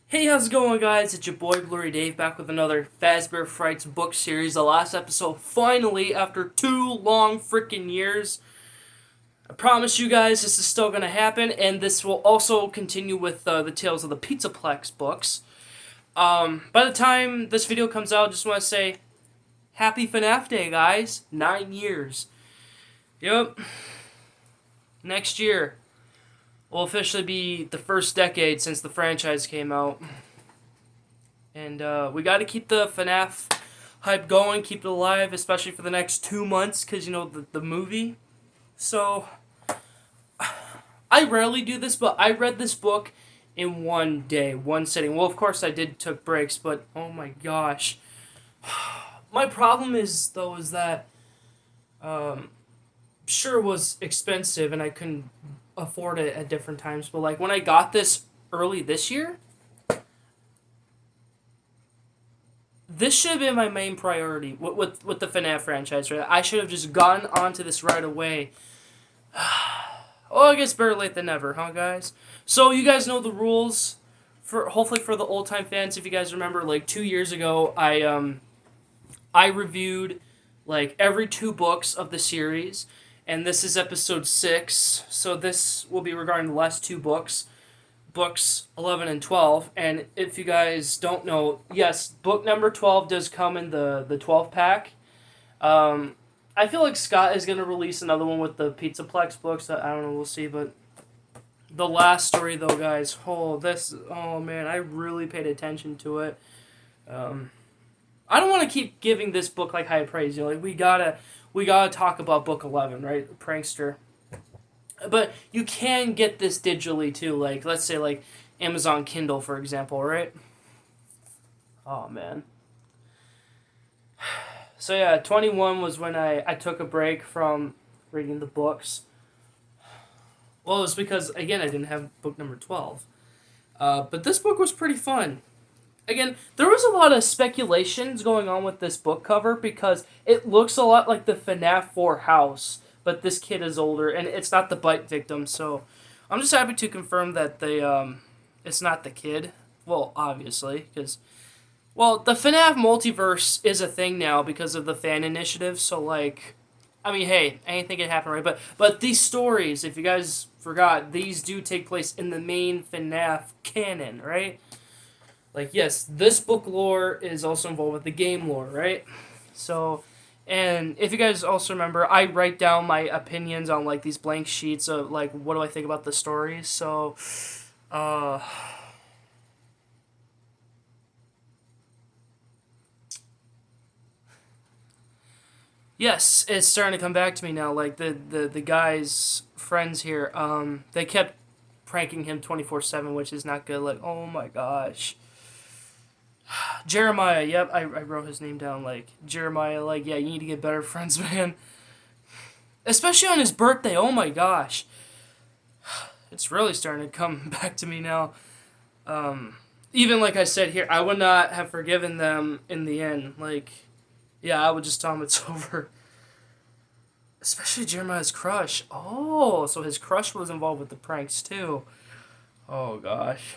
Hey, how's it going, guys? It's your boy Blu-rayDave back with another Fazbear Frights book series. The last episode, finally, after 2 long freaking years. I promise you guys this is still going to happen, and this will also continue with the Tales of the Pizzaplex books. By the time this video comes out, I just want to say, Happy FNAF Day, guys. 9 years. Yep. Next year will officially be the first decade since the franchise came out. And we got to keep the FNAF hype going, keep it alive, especially for the next 2 months, because, the movie. So, I rarely do this, but I read this book in one day, one sitting. Well, of course I took breaks, but oh my gosh. My problem is that, sure, it was expensive and I couldn't afford it at different times, but like when I got this early this year, this should have been my main priority with the FNAF franchise, right? I should have just gotten onto this right away. Oh, I guess better late than never, huh, guys? So you guys know the rules. Hopefully for the old time fans, if you guys remember, like 2 years ago, I reviewed like every 2 books of the series, and this is episode 6. So this will be regarding the last 2 books. Books 11 and 12, and if you guys don't know, yes, book number 12 does come in the 12 pack. I feel like Scott is going to release another one with the Pizzaplex books. I don't know, we'll see, but the last story though, guys, oh man, I really paid attention to it. I don't want to keep giving this book like high praise, like we gotta talk about book 11, right? Prankster. But you can get this digitally too, like let's say like Amazon Kindle, for example, right? Oh man. So yeah, 21 was when I took a break from reading the books. Well, it was because again I didn't have book number 12. But this book was pretty fun. Again, there was a lot of speculations going on with this book cover because it looks a lot like the FNAF 4 house, but this kid is older, and it's not the bite victim, so I'm just happy to confirm that it's not the kid. Well, obviously, because, well, the FNAF multiverse is a thing now because of the fan initiative, so, like, I mean, hey, anything can happen, right? But these stories, if you guys forgot, these do take place in the main FNAF canon, right? Like, yes, this book lore is also involved with the game lore, right? So, and if you guys also remember, I write down my opinions on, like, these blank sheets of, like, what do I think about the stories. So, yes, it's starting to come back to me now. Like, the guy's friends here, they kept pranking him 24/7, which is not good. Like, oh my gosh. Jeremiah, yep, I wrote his name down, like, Jeremiah, like, yeah, you need to get better friends, man. Especially on his birthday, oh my gosh. It's really starting to come back to me now. Even like I said here, I would not have forgiven them in the end. Like, yeah, I would just tell him it's over. Especially Jeremiah's crush. Oh, so his crush was involved with the pranks, too. Oh, gosh.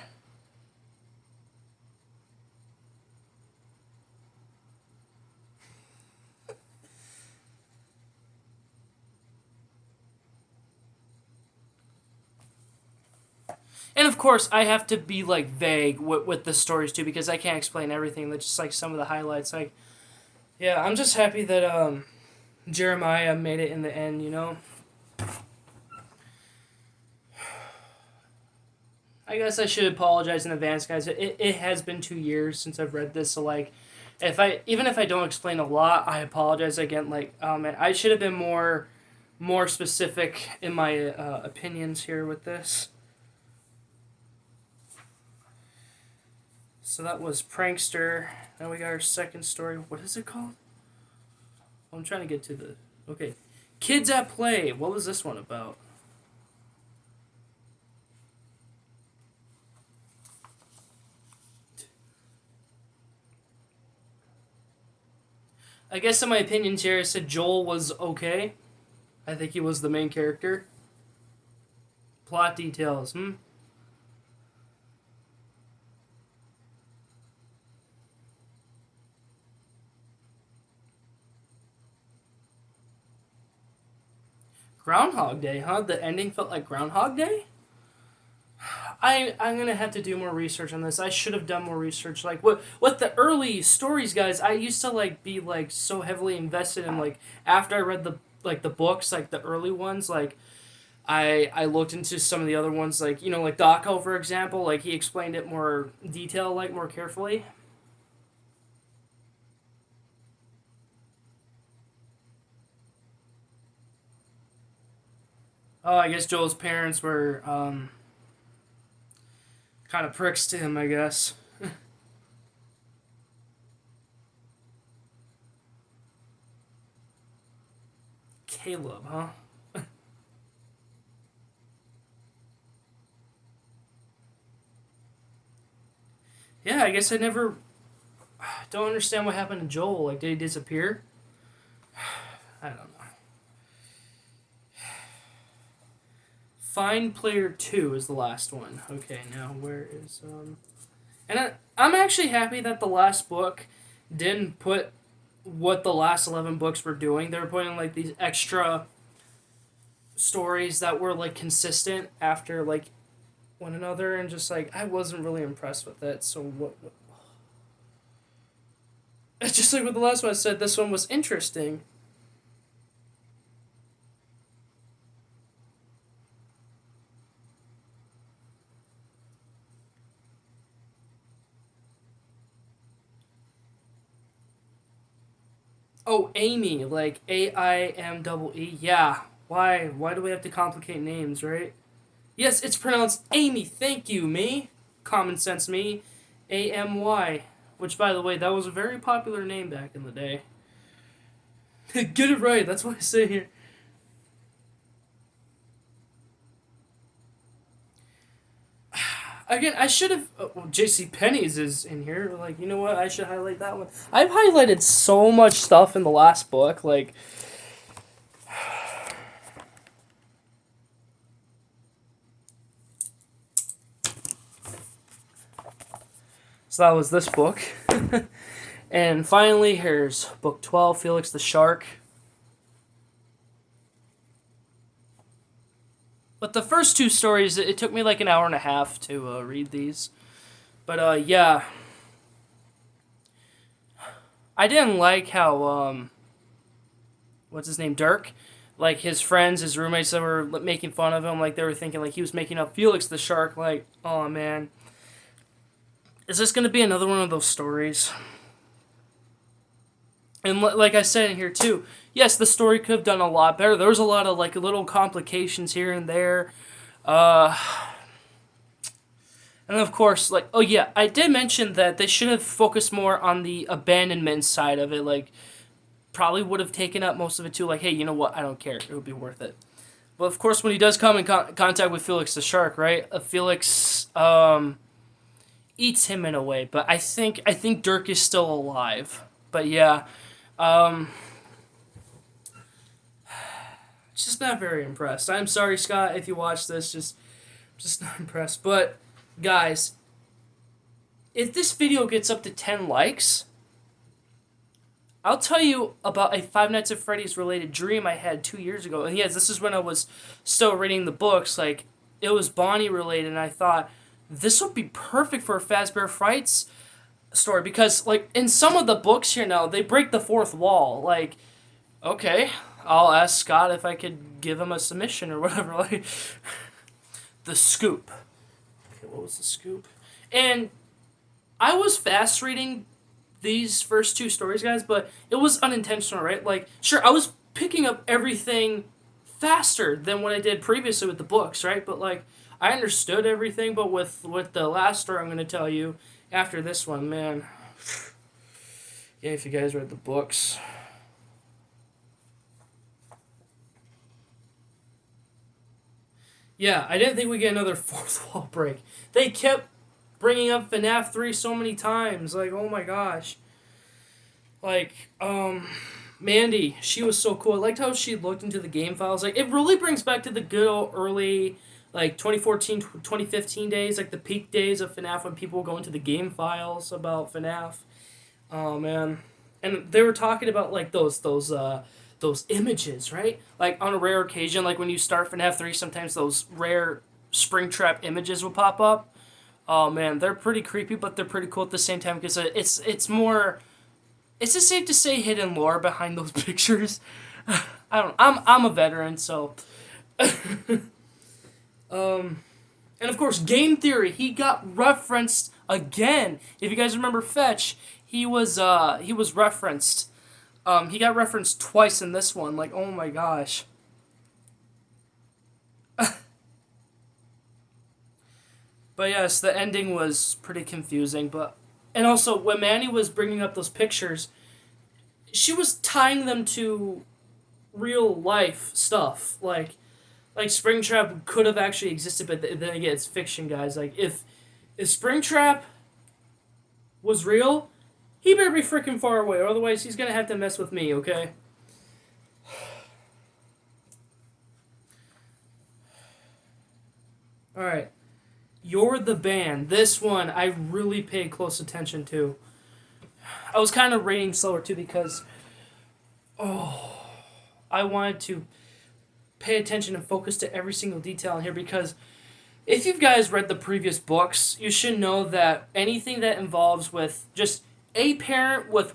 And of course, I have to be like vague with the stories too because I can't explain everything. That's just like some of the highlights. Like, yeah, I'm just happy that Jeremiah made it in the end. I guess I should apologize in advance, guys. It has been 2 years since I've read this, so like, even if I don't explain a lot, I apologize again. Like, oh man, I should have been more specific in my opinions here with this. So that was Prankster. Now we got our second story. What is it called? I'm trying to get to the... Okay. Kids at Play. What was this one about? I guess in my opinions here, I said Joel was okay. I think he was the main character. Plot details, Groundhog Day, huh? The ending felt like Groundhog Day? I'm gonna have to do more research on this. I should have done more research. Like what the early stories, guys. I used to like be like so heavily invested in like after I read the books, like the early ones. Like I looked into some of the other ones, like like Dako, for example. Like he explained it more detail, like more carefully. Oh, I guess Joel's parents were kind of pricks to him, I guess. Caleb, huh? Yeah, I guess I never don't understand what happened to Joel. Like, did he disappear? I don't know. Find Player 2 is the last one. Okay, now where is and I'm actually happy that the last book didn't put what the last 11 books were doing. They were putting like these extra stories that were like consistent after like one another, and just like I wasn't really impressed with it. So what it's just like with the last one I said, this one was interesting. Oh, Amy, like AIMEE. Yeah. Why do we have to complicate names, right? Yes, it's pronounced Amy. Thank you, me. Common sense, me. AMY. Which, by the way, that was a very popular name back in the day. Get it right. That's what I say here. Again, I should have. Well, JC Penney's is in here. Like, you know what? I should highlight that one. I've highlighted so much stuff in the last book. Like, so that was this book. And finally, here's book 12, Felix the Shark. But the first two stories, it took me like an hour and a half to read these. But yeah, I didn't like how what's his name, Dirk, like his friends, his roommates that were making fun of him, like they were thinking like he was making up Felix the Shark. Like, oh man, is this gonna be another one of those stories? And like I said in here too, yes, the story could have done a lot better. There was a lot of like little complications here and there. Uh, and of course, like, oh yeah, I did mention that they should have focused more on the abandonment side of it. Like, probably would have taken up most of it too. Like, hey, you know what? I don't care. It would be worth it. But of course, when he does come in contact with Felix the Shark, right? Felix eats him in a way. But I think Dirk is still alive. But yeah, um, just not very impressed. I'm sorry, Scott, if you watch this. Just not impressed. But guys, if this video gets up to 10 likes, I'll tell you about a Five Nights at Freddy's related dream I had 2 years ago. And yes, this is when I was still reading the books. Like, it was Bonnie related, and I thought this would be perfect for a Fazbear Frights story because, like, in some of the books here now, they break the fourth wall. Like, okay, I'll ask Scott if I could give him a submission or whatever. Like, the scoop. Okay, what was the scoop? And I was fast reading these first two stories, guys, but it was unintentional, right? Like, sure, I was picking up everything faster than what I did previously with the books, right? But like, I understood everything, but with the last story I'm gonna tell you after this one, man. Yeah, if you guys read the books. Yeah, I didn't think we'd get another fourth wall break. They kept bringing up FNAF 3 so many times. Like, oh my gosh. Like, Mandy, she was so cool. I liked how she looked into the game files. Like, it really brings back to the good old early, like, 2014, 2015 days, like the peak days of FNAF when people would go into the game files about FNAF. Oh, man. And they were talking about, like, those images, right? Like on a rare occasion, like when you start FNAF 3, sometimes those rare Springtrap images will pop up. Oh man, they're pretty creepy, but they're pretty cool at the same time because it's more. Is it safe to say hidden lore behind those pictures? I don't. I'm a veteran, so. And of course, game theory. He got referenced again. If you guys remember Fetch, he was referenced. He got referenced twice in this one. Like, oh my gosh. But yes, the ending was pretty confusing. And also, when Manny was bringing up those pictures, she was tying them to real life stuff. Like Springtrap could have actually existed, but then again, it's fiction, guys. Like, if Springtrap was real, he better be freaking far away, or otherwise he's gonna have to mess with me, okay? Alright. You're the Band. This one I really paid close attention to. I was kind of rating slower too because I wanted to pay attention and focus to every single detail in here because if you guys read the previous books, you should know that anything that involves with just a parent with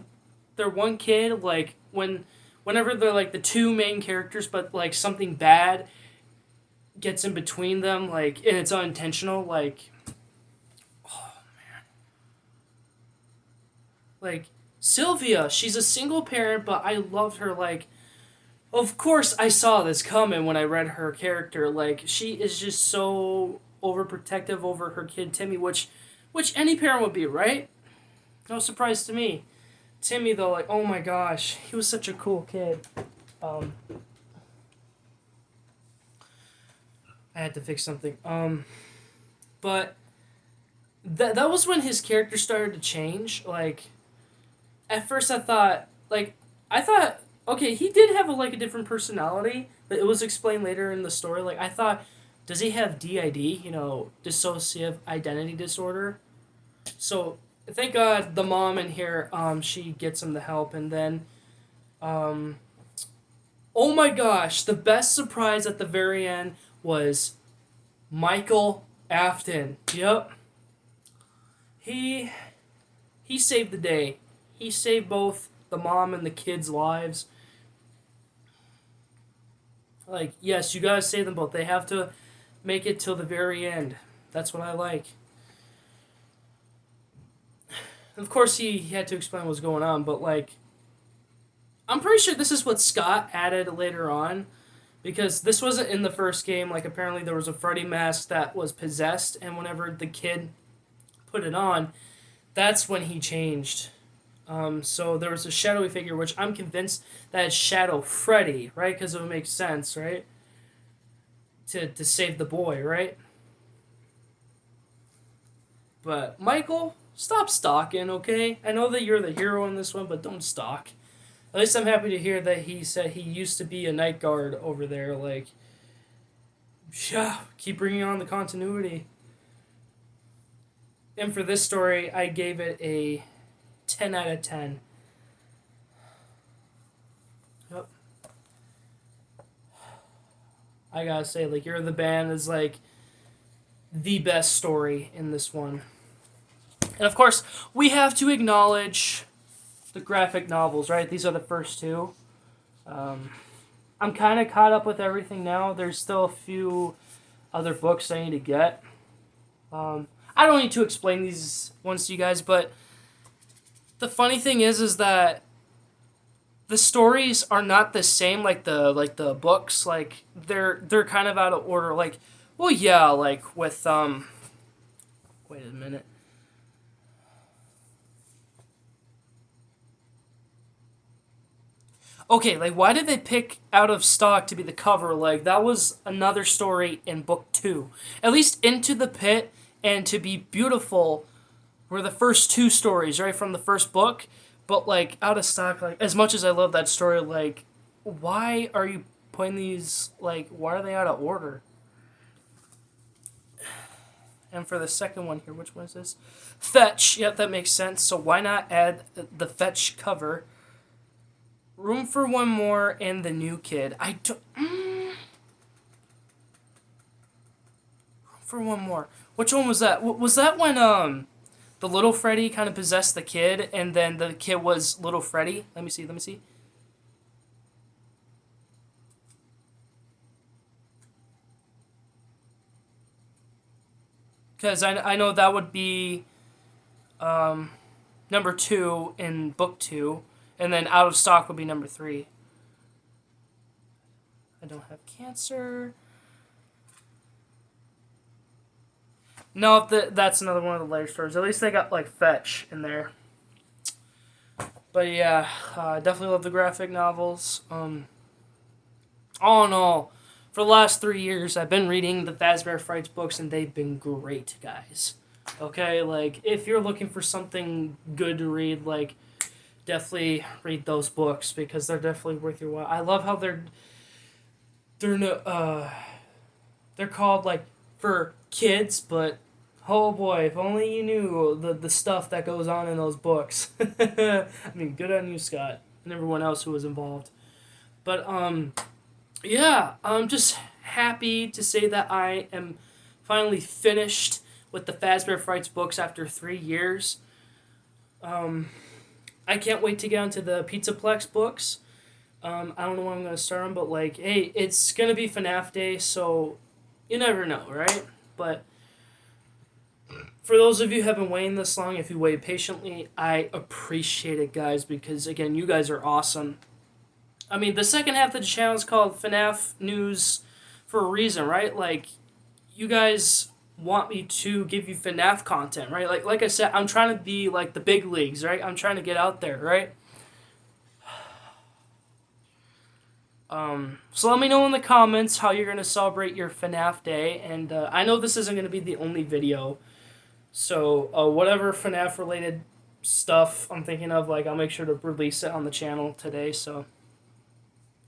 their one kid, like whenever they're like the two main characters, but like something bad gets in between them, like, and it's unintentional, like, oh man, like Sylvia, she's a single parent, but I loved her. Like, of course I saw this coming when I read her character. Like, she is just so overprotective over her kid Timmy, which any parent would be, right? No surprise to me. Timmy though, like, oh my gosh, he was such a cool kid. I had to fix something. But that was when his character started to change. Like, at first I thought, okay, he did have a different personality, but it was explained later in the story. Like, I thought, does he have DID? Dissociative identity disorder. So thank God the mom in here, she gets him the help, and then, oh my gosh, the best surprise at the very end was Michael Afton. Yep. He saved the day. He saved both the mom and the kids' lives. Like, yes, you gotta save them both. They have to make it till the very end. That's what I like. Of course, he had to explain what was going on, but, like, I'm pretty sure this is what Scott added later on. Because this wasn't in the first game. Like, apparently there was a Freddy mask that was possessed, and whenever the kid put it on, that's when he changed. So there was a shadowy figure, which I'm convinced that is Shadow Freddy, right? Because it would make sense, right? To save the boy, right? But, Michael, stop stalking, okay? I know that you're the hero in this one, but don't stalk. At least I'm happy to hear that he said he used to be a night guard over there. Like, yeah, keep bringing on the continuity. And for this story, I gave it a 10 out of 10. Yep. I gotta say, like, You're the Band is, like, the best story in this one. And of course, we have to acknowledge the graphic novels, right? These are the first two. I'm kind of caught up with everything now. There's still a few other books I need to get. I don't need to explain these ones to you guys, but the funny thing is that the stories are not the same like the books. Like, they're kind of out of order. Like, well, yeah, like with wait a minute. Okay, like, why did they pick Out of Stock to be the cover? Like, that was another story in book 2. At least Into the Pit and To Be Beautiful were the first two stories, right, from the first book. But, like, Out of Stock, like, as much as I love that story, like, why are you putting these, like, why are they out of order? And for the second one here, which one is this? Fetch, yep, that makes sense. So why not add the Fetch cover? Room for One More and The New Kid. I don't... For One More. Which one was that? Was that when the little Freddy kind of possessed the kid, and then the kid was little Freddy? Let me see. Because I know that would be number 2 in book 2, and then Out of Stock would be number 3. I don't have cancer. No, that's another one of the later stories. At least they got like Fetch in there. But yeah, definitely love the graphic novels. All in all, for the last 3 years, I've been reading the Fazbear Frights books, and they've been great, guys. Okay, like, if you're looking for something good to read, like, definitely read those books, because they're definitely worth your while. I love how they're called, like, for kids, but, oh boy, if only you knew the stuff that goes on in those books. I mean, good on you, Scott, and everyone else who was involved. But, yeah, I'm just happy to say that I am finally finished with the Fazbear Frights books after 3 years. I can't wait to get onto the Pizzaplex books. I don't know when I'm going to start them, but, like, hey, it's going to be FNAF Day, so you never know, right? But for those of you who have been waiting this long, if you wait patiently, I appreciate it, guys, because, again, you guys are awesome. I mean, the second half of the channel is called FNAF News for a reason, right? Like, you guys want me to give you FNAF content, right? Like I said, I'm trying to be like the big leagues, right? I'm trying to get out there, right? So let me know in the comments how you're going to celebrate your FNAF day, and I know this isn't going to be the only video, so whatever FNAF related stuff I'm thinking of, like, I'll make sure to release it on the channel today, so...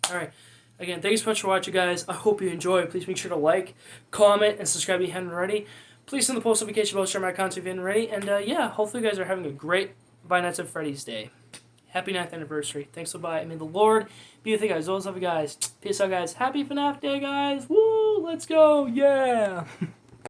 Alright, again, thanks so much for watching, guys. I hope you enjoyed. Please make sure to like, comment, and subscribe if you haven't already. Please send the post notification bell to share my content if you haven't already. And yeah, hopefully you guys are having a great Five Nights at Freddy's day. Happy 9th anniversary. Thanks so much. May the Lord be with you guys. Always love you guys. Peace out, guys. Happy FNAF day, guys. Woo! Let's go. Yeah!